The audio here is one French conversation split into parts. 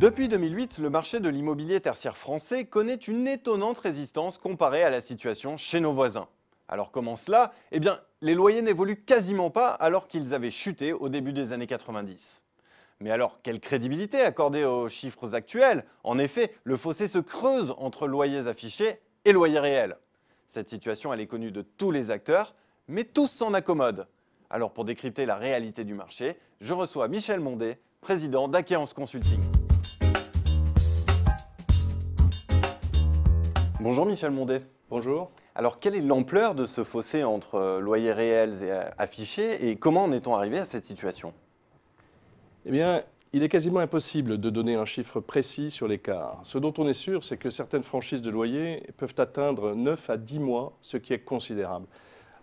Depuis 2008, le marché de l'immobilier tertiaire français connaît une étonnante résistance comparée à la situation chez nos voisins. Alors comment cela? Eh bien, les loyers n'évoluent quasiment pas alors qu'ils avaient chuté au début des années 90. Mais alors, quelle crédibilité accorder aux chiffres actuels? En effet, le fossé se creuse entre loyers affichés et loyers réels. Cette situation, elle est connue de tous les acteurs, mais tous s'en accommodent. Alors pour décrypter la réalité du marché, je reçois Michel Mondet, président d'Aquéance Consulting. Bonjour Michel Mondet. Bonjour. Alors quelle est l'ampleur de ce fossé entre loyers réels et affichés et comment en est-on arrivé à cette situation? Eh bien, il est quasiment impossible de donner un chiffre précis sur l'écart. Ce dont on est sûr, c'est que certaines franchises de loyer peuvent atteindre 9 à 10 mois, ce qui est considérable.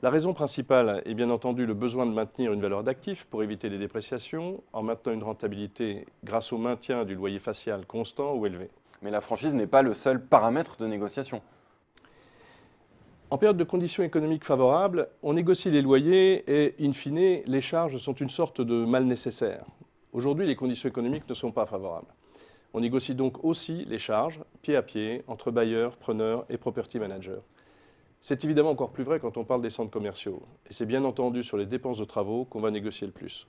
La raison principale est bien entendu le besoin de maintenir une valeur d'actif pour éviter les dépréciations, en maintenant une rentabilité grâce au maintien du loyer facial constant ou élevé. Mais la franchise n'est pas le seul paramètre de négociation. En période de conditions économiques favorables, on négocie les loyers et, in fine, les charges sont une sorte de mal nécessaire. Aujourd'hui, les conditions économiques ne sont pas favorables. On négocie donc aussi les charges, pied à pied, entre bailleurs, preneurs et property managers. C'est évidemment encore plus vrai quand on parle des centres commerciaux. Et c'est bien entendu sur les dépenses de travaux qu'on va négocier le plus.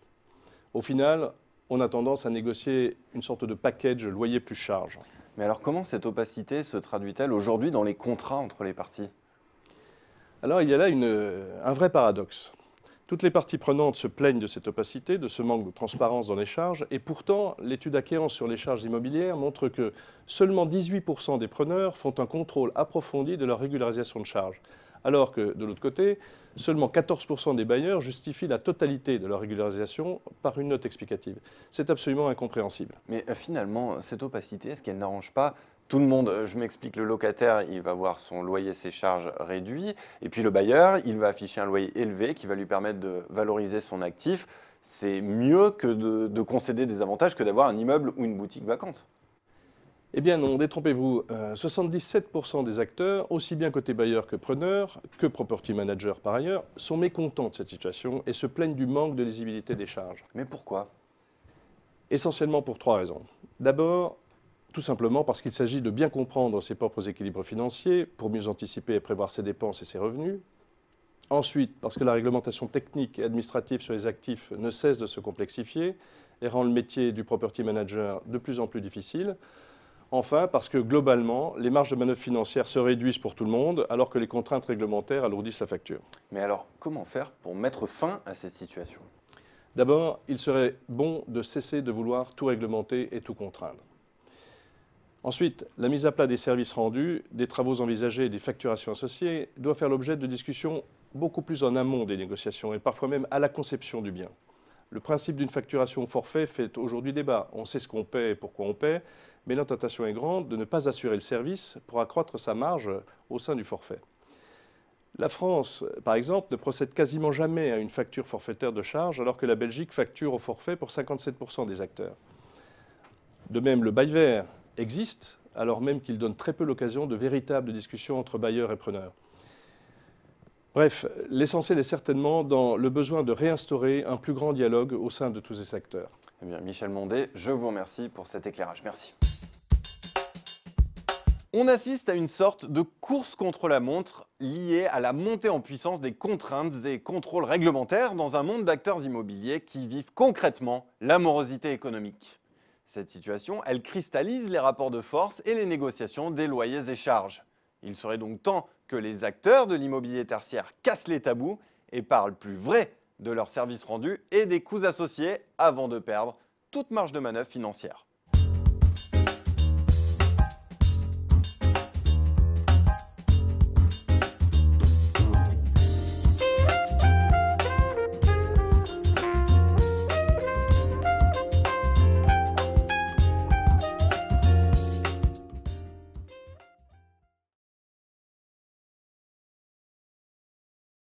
Au final, on a tendance à négocier une sorte de package loyer plus charge. Mais alors comment cette opacité se traduit-elle aujourd'hui dans les contrats entre les parties? Alors il y a là un vrai paradoxe. Toutes les parties prenantes se plaignent de cette opacité, de ce manque de transparence dans les charges, et pourtant l'étude Aquéance sur les charges immobilières montre que seulement 18% des preneurs font un contrôle approfondi de leur régularisation de charges, alors que de l'autre côté, seulement 14% des bailleurs justifient la totalité de leur régularisation par une note explicative. C'est absolument incompréhensible. Mais finalement, cette opacité, est-ce qu'elle n'arrange pas tout le monde? Je m'explique, le locataire, il va voir son loyer, ses charges réduits, et puis le bailleur, il va afficher un loyer élevé qui va lui permettre de valoriser son actif. C'est mieux que de concéder des avantages que d'avoir un immeuble ou une boutique vacante. Eh bien non, détrompez-vous, 77% des acteurs, aussi bien côté bailleur que preneur, que property manager par ailleurs, sont mécontents de cette situation et se plaignent du manque de lisibilité des charges. Mais pourquoi? Essentiellement pour trois raisons. D'abord, tout simplement parce qu'il s'agit de bien comprendre ses propres équilibres financiers pour mieux anticiper et prévoir ses dépenses et ses revenus. Ensuite, parce que la réglementation technique et administrative sur les actifs ne cesse de se complexifier et rend le métier du property manager de plus en plus difficile. Enfin, parce que globalement, les marges de manœuvre financières se réduisent pour tout le monde, alors que les contraintes réglementaires alourdissent la facture. Mais alors, comment faire pour mettre fin à cette situation? D'abord, il serait bon de cesser de vouloir tout réglementer et tout contraindre. Ensuite, la mise à plat des services rendus, des travaux envisagés et des facturations associées doit faire l'objet de discussions beaucoup plus en amont des négociations et parfois même à la conception du bien. Le principe d'une facturation au forfait fait aujourd'hui débat. On sait ce qu'on paie et pourquoi on paie, mais la tentation est grande de ne pas assurer le service pour accroître sa marge au sein du forfait. La France, par exemple, ne procède quasiment jamais à une facture forfaitaire de charge, alors que la Belgique facture au forfait pour 57% des acteurs. De même, le bail vert existe, alors même qu'il donne très peu l'occasion de véritables discussions entre bailleurs et preneurs. Bref, l'essentiel est certainement dans le besoin de réinstaurer un plus grand dialogue au sein de tous ces secteurs. Eh bien, Michel Mondet, je vous remercie pour cet éclairage. Merci. On assiste à une sorte de course contre la montre liée à la montée en puissance des contraintes et contrôles réglementaires dans un monde d'acteurs immobiliers qui vivent concrètement la morosité économique. Cette situation, elle cristallise les rapports de force et les négociations des loyers et charges. Il serait donc temps que les acteurs de l'immobilier tertiaire cassent les tabous et parlent plus vrai de leurs services rendus et des coûts associés avant de perdre toute marge de manœuvre financière.